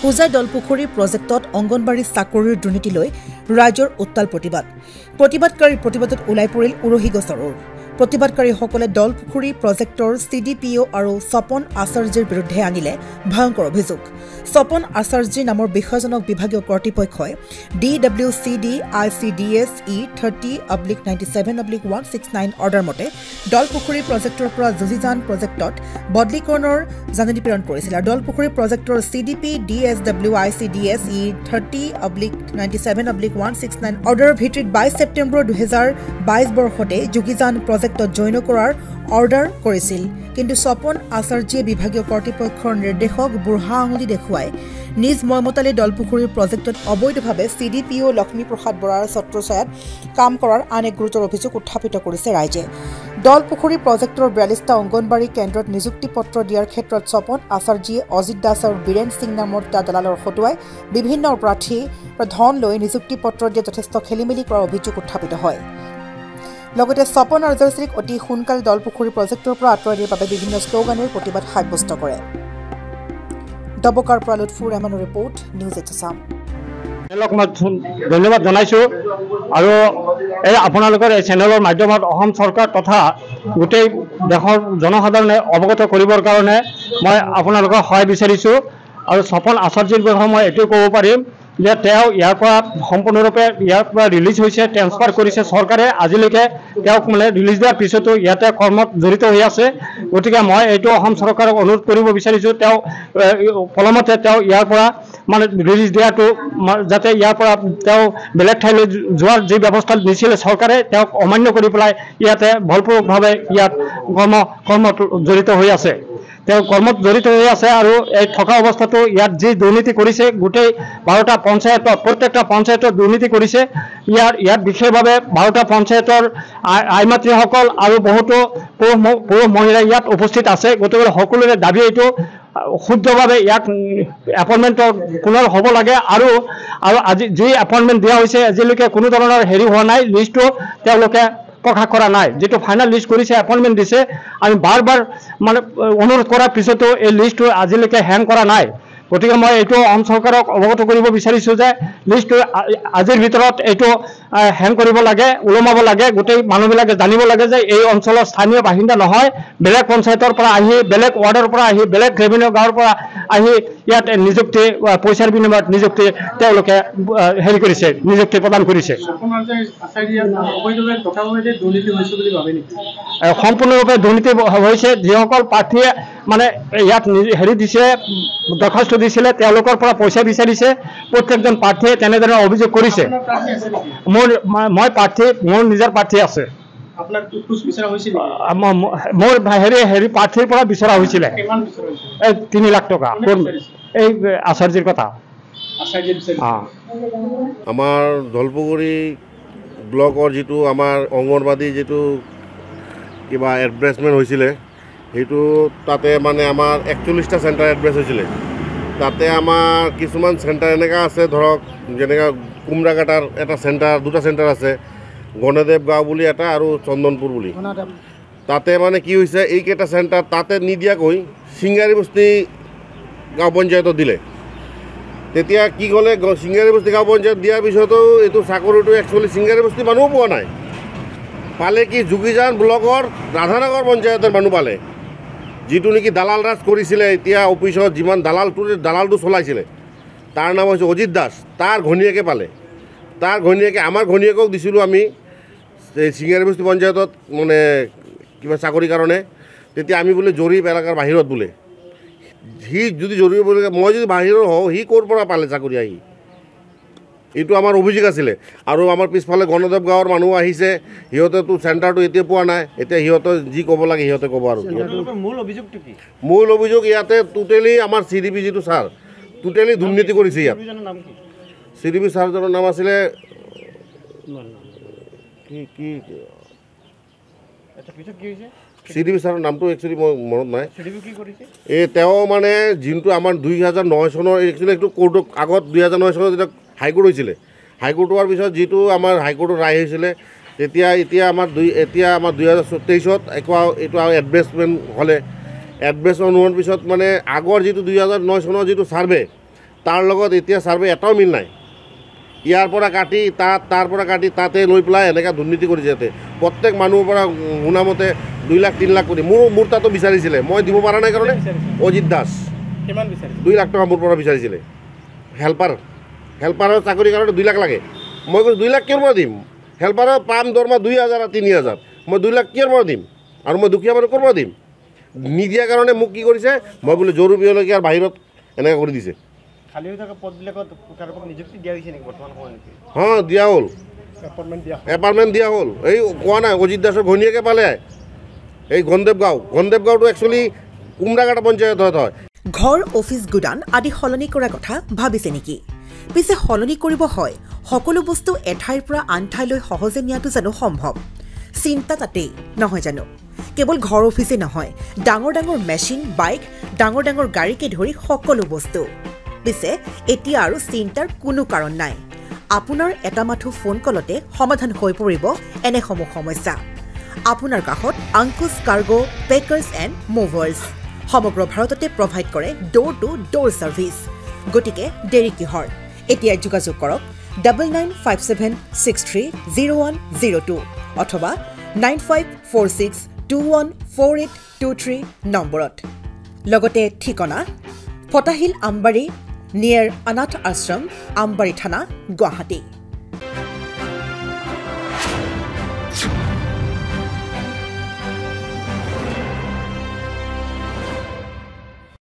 হোজাই দলপুখুৰী প্ৰজেক্টত অংগনবাড়ী চাকৰিৰ দুৰ্নীতি লৈ ৰাজ্যৰ উত্তাল প্ৰতিবাদকাৰী প্ৰতিবাদত ওলাই পৰিল উৰহি গছৰ ওৰ প্ৰতিবাদকাৰীসকলে দলপুখুৰী প্ৰজেক্টৰ CDPO আৰু স্বপন আচাৰ্যৰ বিৰুদ্ধে আনিলে ভয়ংকৰ অভিযোগ স্বপন আচাৰ্য নামৰ বিষয়জনক বিভাগীয় কৰ্তৃপক্ষই DWCD ICDS E 30/97/169 অৰ্ডাৰ মতে দলপুখুৰী প্ৰজেক্টৰ পৰা জুজিজান প্ৰজেক্টত বদলীকৰণৰ জাননী প্ৰেৰণ কৰিছিল আৰু দলপুখুৰী প্ৰজেক্টৰ CDP DSW ICDS E 30/97/169 অৰ্ডাৰৰ ভিত্তিত 22 ছেপ্টেম্বৰ 2022 বৰ্ষতে জুগিজান প্ৰজেক্টত জইন কৰাৰ অৰ্ডাৰ কৰিছিল কিন্তু স্বপন আচাৰ্যে বিভাগীয় কৰ্তৃপক্ষৰ নিৰ্দেশক বুঢ়া আঙুলি দেখুৱাই নিজ ময়মতালি দলপুখুৰীৰ প্ৰজেক্টত অবৈধভাৱে CDPO লক্ষ্মীপ্ৰসাদ বৰাৰ ছত্ৰছায়াত কাম কৰাৰ আন এক গুৰুতৰ অভিযোগ উত্থাপিত কৰিছে ৰাইজে দলপুখুৰী প্ৰজেক্টৰ 42টা অংগনবাড়ী কেন্দ্ৰত নিযুক্তি পত্ৰ দিয়াৰ ক্ষেত্ৰত স্বপন আচাৰ্যে অজিত দাস আৰু বীৰেন সিং নামৰ দালালৰ হতুৱাই বিভিন্ন প্ৰাৰ্থীৰ ধন লৈ নিযুক্তি পত্ৰ দিয়া যথেষ্ট খেলিমেলি কৰাৰ অভিযোগ উত্থাপিত হয় লগতে স্বপন আচাৰ্যক অতি সোনকালে দলপুখুৰী প্ৰজেক্টৰ পৰা আঁতৰাই দিয়াৰ বাবে বিভিন্ন শ্লোগানেৰে প্ৰতিবাদ সাব্যস্ত কৰে দবকাৰ পৰা লুৎফুৰ ৰহমানৰ ৰিপৰ্ট নিউজ আছাম ধন্যবাদ জনাইছোঁ আৰু এই আপোনালোকৰ এই চেনেলৰ মাধ্যমত অসম চৰকাৰ তথা গোটেই দেশৰ জনসাধাৰণে অৱগত কৰিবৰ কাৰণে মই আপোনালোকৰ সহায় বিচাৰিছোঁ আৰু স্বপন আচাৰ্যৰ বিষয়ে মই এইটো ক'ব পাৰিম যে তেওঁ ইয়াৰ পৰা সম্পূৰ্ণৰূপে ইয়াৰ পৰা ৰিলিজ হৈছে ট্ৰেন্সফাৰ কৰিছে চৰকাৰে আজিলৈকে তেওঁক মানে ৰিলিজ দিয়াৰ পিছতো ইয়াতে কৰ্মত জড়িত হৈ আছে গতিকে মই এইটো অসম চৰকাৰক অনুৰোধ কৰিব বিচাৰিছোঁ তেওঁ পলমতে তেওঁ ইয়াৰ পৰা মানে ৰিলিজ দিয়াটো যাতে ইয়াৰ পৰা তেওঁ বেলেগ ঠাইলৈ যোৱাৰ যি ব্যৱস্থা দিছিলে চৰকাৰে তেওঁক অমান্য কৰি পেলাই ইয়াতে বলপূৰ্বকভাৱে ইয়াত কৰ্মত জড়িত হৈ আছে তেওঁ কৰ্মত জড়িত হৈ আছে আৰু এই থকা অৱস্থাটো ইয়াত যি দুৰ্নীতি কৰিছে গোটেই 12টা পঞ্চায়তত প্ৰত্যেকটা পঞ্চায়তত দুৰ্নীতি কৰিছে ইয়াত বিশেষভাৱে 12টা পঞ্চায়তৰ আইমাতৃসকল আৰু বহুতো পুৰুষ মহিলা ইয়াত উপস্থিত আছে গতিকে সকলোৰে দাবী এইটো শুদ্ধভাৱে ইয়াক এপইণ্টমেণ্টৰ পুনৰ হ'ব লাগে আৰু আজি যি এপইণ্টমেণ্ট দিয়া হৈছে আজিলৈকে কোনো ধৰণৰ হেৰি হোৱা নাই লিষ্টটো তেওঁলোকে প্ৰকাশ কৰা নাই যেটো ফাইনাল লিষ্ট কৰিছে এপইণ্টমেণ্ট দিছে আমি বাৰ মানে অনুৰোধ কৰাৰ পিছতো এই লিষ্টটো আজিলৈকে হেং কৰা নাই গতিকে মই এইটো অসম চৰকাৰক অৱগত কৰিব বিচাৰিছোঁ যে লিষ্টটো আজিৰ ভিতৰত এইটো হেং কৰিব লাগে ওলমাব লাগে গোটেই মানুহবিলাকে জানিব লাগে যে এই অঞ্চলৰ স্থানীয় বাসিন্দা নহয় বেলেগ পঞ্চায়তৰ পৰা আহি বেলেগ ৱাৰ্ডৰ পৰা আহি বেলেগ ৰেভিনিউ গাঁৱৰ পৰা আহি ইয়াত নিযুক্তি পইচাৰ বিনিময়ত নিযুক্তি তেওঁলোকে হেৰি কৰিছে নিযুক্তি প্ৰদান কৰিছে সম্পূৰ্ণৰূপে দুৰ্নীতি হৈছে যিসকল প্ৰাৰ্থীয়ে মানে ইয়াত হেৰি দিছে দৰখাস্ত দিছিলে তেওঁলোকৰ পৰা পইচা বিচাৰিছে প্ৰত্যেকজন প্ৰাৰ্থীয়ে তেনেধৰণৰ অভিযোগ কৰিছে মই প্ৰাৰ্থী মোৰ নিজৰ প্ৰাৰ্থী আছে মোৰ হেৰি প্ৰাৰ্থীৰ পৰা বিচৰা হৈছিলে 3 লাখ টকা এই আচাৰ্যৰ কথা আমাৰ দলপুখুৰী ব্লকৰ যিটো আমাৰ অংগনবাদী যিটো কিবা এডভাৰ্টাইজমেণ্ট হৈছিলে সেইটো তাতে মানে আমাৰ 41টা চেণ্টাৰ এডভাৰ্টাইজ হৈছিলে তাতে আমাৰ কিছুমান চেণ্টাৰ এনেকুৱা আছে ধৰক যেনেকৈ কুমৰাঘাটাৰ এটা চেণ্টাৰ 2টা চেণ্টাৰ আছে গণদেৱ গাঁও বুলি এটা আৰু চন্দনপুৰ বুলি তাতে মানে কি হৈছে এইকেইটা চেণ্টাৰ তাতে নিদিয়াকৈ চিংগাৰীবস্তি গাঁও পঞ্চায়তত দিলে তেতিয়া কি ক'লে চিংগাৰীবস্তি গাঁও পঞ্চায়ত দিয়াৰ পিছতো এইটো চাকৰিটো একচুৱেলি চিংগাৰীবস্তি মানুহো পোৱা নাই পালে কি জুগিজান ব্লকৰ ৰাধানগৰ পঞ্চায়তৰ মানুহ পালে যিটো নেকি দালাল ৰাজ কৰিছিলে এতিয়া অফিচত যিমান দালালটো চলাইছিলে তাৰ নাম হৈছে অজিত দাস তাৰ ঘনীয়েকে পালে তাৰ ঘনীয়েকে আমাৰ ঘনীয়েকক দিছিলোঁ আমি চিংগাৰীবস্তি পঞ্চায়তত মানে কিবা চাকৰিৰ কাৰণে তেতিয়া আমি বোলে জৰীপ এলেকাৰ বাহিৰত বোলে সি যদি জৰীপ মই যদি বাহিৰত হওঁ সি ক'ৰ পৰা পালে চাকৰি আহি এইটো আমাৰ অভিযোগ আছিলে আৰু আমাৰ পিছফালে গণদেৱ গাঁৱৰ মানুহ আহিছে সিহঁতেতো চেণ্টাৰটো এতিয়া পোৱা নাই এতিয়া সিহঁতে যি ক'ব লাগে সিহঁতে ক'ব আৰু মূল অভিযোগ ইয়াতে টোটেলি আমাৰ CDP যিটো ছাৰ টোটেলি দুৰ্নীতি কৰিছে ইয়াত CDP ছাৰজনৰ নাম আছিলে কি CDP ছাৰৰ নামটো একচুৱেলি মই মনত নাই এই তেওঁ মানে যোনটো আমাৰ 2009 চনৰ একচুৱেলি এইটো কোৰ্টৰ আগত 2009 চনত যেতিয়া হাইকোৰ্ট হৈছিলে হাইকোৰ্ট হোৱাৰ পিছত যিটো আমাৰ হাইকোৰ্টৰ ৰায় হৈছিলে এতিয়া আমাৰ 2023ত এইটো এডভাৰ্টাইজমেণ্ট হ'লে এডভাৰ্টাইজমেণ্ট হোৱাৰ পিছত মানে আগৰ যিটো 2009 চনৰ যিটো ছাৰ্ভে তাৰ লগত এতিয়া ছাৰ্ভে এটাও মিল নাই ইয়াৰ পৰা কাটি তাৰ পৰা কাটি তাতে লৈ পেলাই এনেকৈ দুৰ্নীতি কৰিছে ইয়াতে প্ৰত্যেক মানুহৰ পৰা শুনামতে 2 লাখ 3 লাখ কৰি মোৰ তাতো বিচাৰিছিলে মই দিব পৰা নাই কাৰণে অজিত দাস কিমান বিচাৰিছে 2 লাখ টকা মোৰ পৰা বিচাৰিছিলে হেল্পাৰৰ চাকৰিৰ কাৰণে 2 লাখ লাগে মই কৈছোঁ 2 লাখ কিয় পৰা দিম হেল্পাৰৰ পাম দৰমহা 2,000 আৰু 3,000 মই 2 লাখ কিয় পৰা দিম আৰু মই দুখীয়া মানুহ ক'ৰ পৰা দিম নিদিয়াৰ কাৰণে মোক কি কৰিছে মই বোলে জৰুৰীলৈকে আৰু বাহিৰত এনেকৈ কৰি দিছে খালী হৈ থকা পদবিলাকত কাৰোবাক নিযুক্তি দিয়া হৈছে নেকি বৰ্তমান সময়ত দিয়া হ'ল এপাৰ্টমেণ্ট দিয়া হ'ল এই কোৱা নাই অজিত দাসৰ ঘৈণীয়েকে পালে এই গণদেৱগাঁওটো একচুৱেলি কুমৰাঘাটা পঞ্চায়তত হয় ঘৰ অফিচ গুদান আদি সলনি কৰাৰ কথা ভাবিছে নেকি পিছে সলনি কৰিব হয় সকলো বস্তু এঠাইৰ পৰা আন ঠাইলৈ সহজে নিয়াটো জানো সম্ভৱ চিন্তা তাতেই নহয় জানো কেৱল ঘৰ অফিচে নহয় ডাঙৰ ডাঙৰ মেচিন বাইক ডাঙৰ গাড়ীকে ধৰি সকলো বস্তু পিছে এতিয়া আৰু চিন্তাৰ কোনো কাৰণ নাই আপোনাৰ এটা মাথো ফোন কলতে সমাধান হৈ পৰিব এনেসমূহ সমস্যা আপোনাৰ কাষত আংকুশ কাৰ্গো পেকাৰ্ছ এণ্ড মুভাৰ্ছ সমগ্ৰ ভাৰততে প্ৰভাইড কৰে ডোৰ টু ডোৰ ছাৰ্ভিচ গতিকে দেৰি কিহৰ এতিয়া যোগাযোগ কৰক 9957630102 অথবা 9546214823 নম্বৰত লগতে ঠিকনা ফটাহিল আমবাৰী নিয়াৰ অনাথ আশ্ৰম আমবাৰী থানা গুৱাহাটী